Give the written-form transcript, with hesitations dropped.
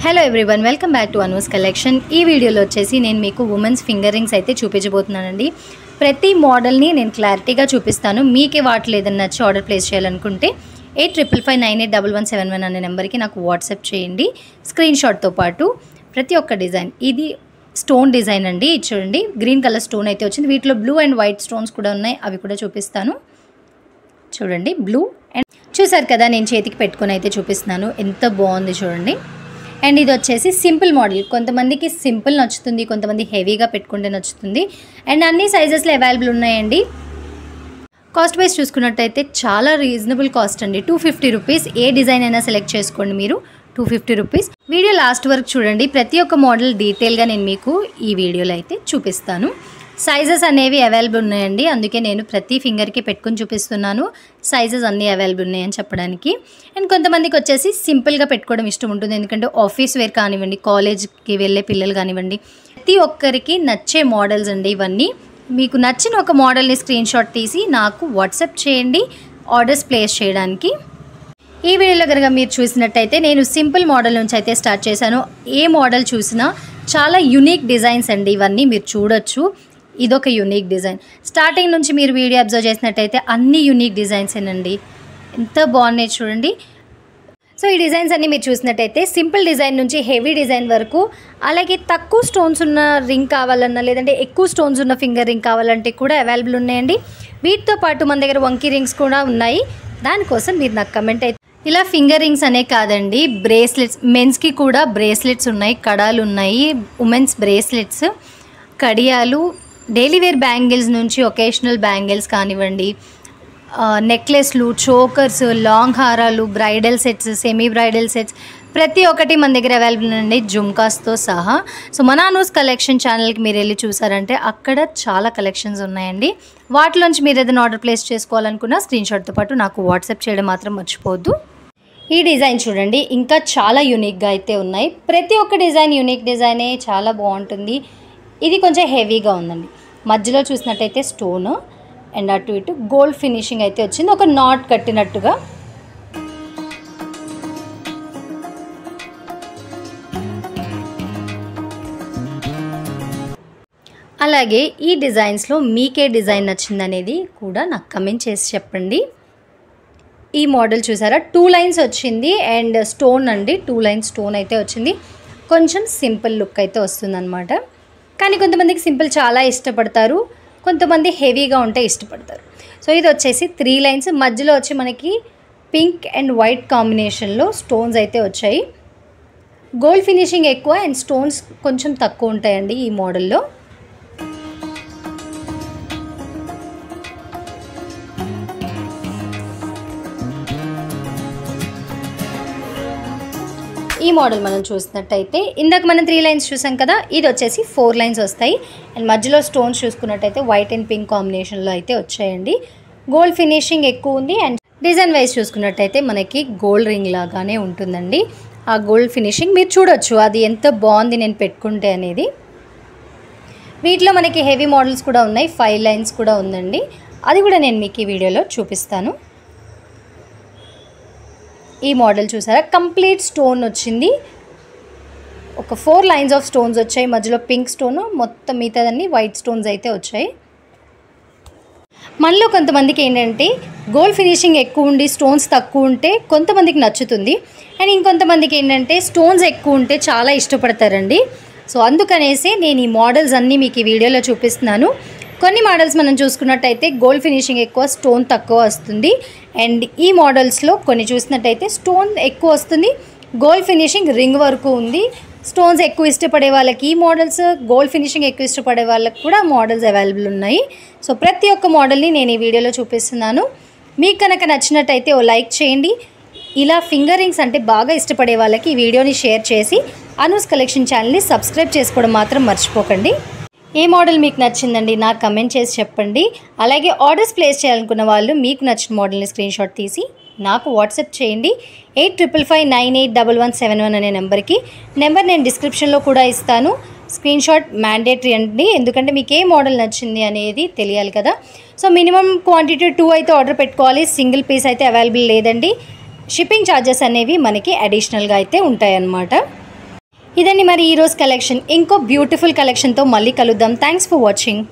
Hello everyone, welcome back to Anu's collection. ఈ వీడియోలో వచ్చేసి నేను మీకు ఉమెన్స్ ఫింగర్ రింగ్స్ అయితే చూపించబోతున్నానండి. ప్రతి మోడల్ని నేను క్లారిటీగా చూపిస్తాను. మీకే వాటిలో ఏదైనా నచ్చి ఆర్డర్ ప్లేస్ చేయాలనుకుంటే 8555981171 అనే నెంబర్కి నాకు వాట్సాప్ చేయండి స్క్రీన్ షాట్తో పాటు. ప్రతి ఒక్క డిజైన్, ఇది స్టోన్ డిజైన్ అండి. ఇది చూడండి, గ్రీన్ కలర్ స్టోన్ అయితే వచ్చింది. వీటిలో బ్లూ అండ్ వైట్ స్టోన్స్ కూడా ఉన్నాయి, అవి కూడా చూపిస్తాను. చూడండి, బ్లూ అండ్ చూసారు కదా, నేను చేతికి పెట్టుకొని అయితే చూపిస్తున్నాను. ఎంత బాగుంది చూడండి. అండ్ ఇది వచ్చేసి సింపుల్ మోడల్. కొంతమందికి సింపుల్ నచ్చుతుంది, కొంతమంది హెవీగా పెట్టుకుంటే నచ్చుతుంది. అండ్ అన్ని సైజెస్లో అవైలబుల్ ఉన్నాయండి. కాస్ట్ వైజ్ చూసుకున్నట్టయితే చాలా రీజనబుల్ కాస్ట్ అండి. 250 రూపీస్. ఏ డిజైన్ అయినా సెలెక్ట్ చేసుకోండి మీరు, 250 రూపీస్. వీడియో లాస్ట్ వరకు చూడండి. ప్రతి ఒక్క మోడల్ డీటెయిల్గా నేను మీకు ఈ వీడియోలో అయితే చూపిస్తాను. సైజెస్ అనేవి అవైలబుల్ ఉన్నాయండి, అందుకే నేను ప్రతి ఫింగర్కి పెట్టుకుని చూపిస్తున్నాను. సైజెస్ అన్నీ అవైలబుల్ ఉన్నాయని చెప్పడానికి. అండ్ కొంతమందికి వచ్చేసి సింపుల్గా పెట్టుకోవడం ఇష్టం ఉంటుంది, ఎందుకంటే ఆఫీస్ వేర్ కానివ్వండి, కాలేజ్కి వెళ్ళే పిల్లలు కానివ్వండి, ప్రతి ఒక్కరికి నచ్చే మోడల్స్ అండి ఇవన్నీ. మీకు నచ్చిన ఒక మోడల్ని స్క్రీన్ షాట్ తీసి నాకు వాట్సాప్ చేయండి ఆర్డర్స్ ప్లేస్ చేయడానికి. ఈ వీడియోలో కనుక మీరు చూసినట్టయితే నేను సింపుల్ మోడల్ నుంచి అయితే స్టార్ట్ చేశాను. ఏ మోడల్ చూసినా చాలా యూనిక్ డిజైన్స్ అండి ఇవన్నీ, మీరు చూడొచ్చు. ఇదొక యూనిక్ డిజైన్. స్టార్టింగ్ నుంచి మీరు వీడియో అబ్జర్వ్ చేసినట్టయితే అన్ని యూనిక్ డిజైన్సేనండి. ఎంత బాగున్నాయి చూడండి. సో ఈ డిజైన్స్ అన్నీ మీరు చూసినట్టయితే సింపుల్ డిజైన్ నుంచి హెవీ డిజైన్ వరకు, అలాగే తక్కువ స్టోన్స్ ఉన్న రింగ్ కావాలన్నా, లేదంటే ఎక్కువ స్టోన్స్ ఉన్న ఫింగర్ రింగ్ కావాలంటే కూడా అవైలబుల్ ఉన్నాయండి. వీటితో పాటు మన దగ్గర వంకీ రింగ్స్ కూడా ఉన్నాయి. దానికోసం మీరు నాకు కమెంట్ అయితే. ఇలా ఫింగర్ రింగ్స్ అనే కాదండి, బ్రేస్లెట్స్, మెన్స్కి కూడా బ్రేస్లెట్స్ ఉన్నాయి, కడాలు ఉన్నాయి, ఉమెన్స్ బ్రేస్లెట్స్, కడియాలు, డైలీ వేర్ బ్యాంగిల్స్ నుంచి ఒకేషనల్ బ్యాంగిల్స్ కానివ్వండి, నెక్లెస్లు, చోకర్స్, లాంగ్ హారాలు, bridal sets, semi bridal sets, ప్రతి ఒక్కటి మన దగ్గర అవైలబుల్ అండి, జుమ్కాస్తో సహా. సో మన అనూస్ కలెక్షన్ ఛానల్కి మీరు వెళ్ళి చూసారంటే అక్కడ చాలా కలెక్షన్స్ ఉన్నాయండి. వాటిలోంచి మీరు ఏదైనా ఆర్డర్ ప్లేస్ చేసుకోవాలనుకున్నా స్క్రీన్ షాట్తో పాటు నాకు వాట్సాప్ చేయడం మాత్రం మర్చిపోవద్దు. ఈ డిజైన్ చూడండి, ఇంకా చాలా యూనిక్గా అయితే ఉన్నాయి. ప్రతి ఒక్క డిజైన్ యూనిక్ డిజైనే, చాలా బాగుంటుంది. ఇది కొంచెం హెవీగా ఉందండి. మధ్యలో చూసినట్టయితే స్టోన్ అండ్ అటు ఇటు గోల్డ్ ఫినిషింగ్ అయితే వచ్చింది, ఒక నాట్ కట్టినట్టుగా. అలాగే ఈ డిజైన్స్లో మీకే డిజైన్ నచ్చిందనేది కూడా నాకు కమెంట్ చేసి చెప్పండి. ఈ మోడల్ చూసారా, 2 లైన్స్ వచ్చింది అండ్ స్టోన్ అండి, 2 లైన్స్ స్టోన్ అయితే వచ్చింది. కొంచెం సింపుల్ లుక్ అయితే వస్తుందన్నమాట. కానీ కొంతమందికి సింపుల్ చాలా ఇష్టపడతారు, కొంతమంది హెవీగా ఉంటే ఇష్టపడతారు. సో ఇది వచ్చేసి 3 లైన్స్, మధ్యలో వచ్చి మనకి పింక్ అండ్ వైట్ కాంబినేషన్లో స్టోన్స్ అయితే వచ్చాయి. గోల్డ్ ఫినిషింగ్ ఎక్కువ అండ్ స్టోన్స్ కొంచెం తక్కువ ఉంటాయండి ఈ మోడల్లో. ఈ మోడల్ మనం చూసినట్టయితే ఇందాక మనం 3 లైన్స్ చూసాం కదా, ఇది వచ్చేసి 4 లైన్స్ వస్తాయి. అండ్ మధ్యలో స్టోన్స్ చూసుకున్నట్టయితే వైట్ అండ్ పింక్ కాంబినేషన్లో అయితే వచ్చాయండి. గోల్డ్ ఫినిషింగ్ ఎక్కువ ఉంది. అండ్ డిజైన్ వైజ్ చూసుకున్నట్టయితే మనకి గోల్డ్ రింగ్ లాగానే ఉంటుందండి. ఆ గోల్డ్ ఫినిషింగ్ మీరు చూడొచ్చు, అది ఎంత బాగుంది నేను పెట్టుకుంటే అనేది. వీటిలో మనకి హెవీ మోడల్స్ కూడా ఉన్నాయి, 5 లైన్స్ కూడా ఉందండి. అది కూడా నేను మీకు ఈ వీడియోలో చూపిస్తాను. ఈ మోడల్ చూసారా, కంప్లీట్ స్టోన్ వచ్చింది. ఒక 4 లైన్స్ ఆఫ్ స్టోన్స్ వచ్చాయి, మధ్యలో పింక్ స్టోన్, మొత్తం మిగతాదన్నీ వైట్ స్టోన్స్ అయితే వచ్చాయి. మనలో కొంతమందికి ఏంటంటే గోల్డ్ ఫినిషింగ్ ఎక్కువ ఉండి స్టోన్స్ తక్కువ ఉంటే కొంతమందికి నచ్చుతుంది. అండ్ ఇంకొంతమందికి ఏంటంటే స్టోన్స్ ఎక్కువ ఉంటే చాలా ఇష్టపడతారండి. సో అందుకనేసి నేను ఈ మోడల్స్ అన్నీ మీకు ఈ వీడియోలో చూపిస్తున్నాను. కొన్ని మోడల్స్ మనం చూసుకున్నట్టయితే గోల్డ్ ఫినిషింగ్ ఎక్కువ, స్టోన్ తక్కువ వస్తుంది. అండ్ ఈ మోడల్స్లో కొన్ని చూసినట్టయితే స్టోన్ ఎక్కువ వస్తుంది, గోల్డ్ ఫినిషింగ్ రింగ్ వరకు ఉంది. స్టోన్స్ ఎక్కువ ఇష్టపడే వాళ్ళకి ఈ మోడల్స్, గోల్డ్ ఫినిషింగ్ ఎక్కువ ఇష్టపడే వాళ్ళకి కూడా మోడల్స్ అవైలబుల్ ఉన్నాయి. సో ప్రతి ఒక్క మోడల్ని నేను ఈ వీడియోలో చూపిస్తున్నాను. మీకు కనుక నచ్చినట్టయితే ఓ లైక్ చేయండి. ఇలా ఫింగర్ రింగ్స్ అంటే బాగా ఇష్టపడే వాళ్ళకి ఈ వీడియోని షేర్ చేసి అనూస్ కలెక్షన్ ఛానల్ని సబ్స్క్రైబ్ చేసుకోవడం మాత్రం మర్చిపోకండి. ఏ మోడల్ మీకు నచ్చిందండి నాకు కమెంట్ చేసి చెప్పండి. అలాగే ఆర్డర్స్ ప్లేస్ చేయాలనుకున్న వాళ్ళు మీకు నచ్చిన మోడల్ని స్క్రీన్ షాట్ తీసి నాకు వాట్సాప్ చేయండి 8555981171 అనే నెంబర్కి. నెంబర్ నేను డిస్క్రిప్షన్లో కూడా ఇస్తాను. స్క్రీన్ షాట్ మ్యాండేటరీ అండి, ఎందుకంటే మీకు ఏ మోడల్ నచ్చింది అనేది తెలియాలి కదా. సో మినిమం క్వాంటిటీ 2 అయితే ఆర్డర్ పెట్టుకోవాలి, సింగిల్ పీస్ అయితే అవైలబుల్ లేదండి. షిప్పింగ్ ఛార్జెస్ అనేవి మనకి అడిషనల్గా అయితే ఉంటాయన్నమాట. ఇదండి మరి ఈరోజు కలెక్షన్. ఇంకో బ్యూటిఫుల్ కలెక్షన్తో మళ్ళీ కలుద్దాం. Thanks for watching.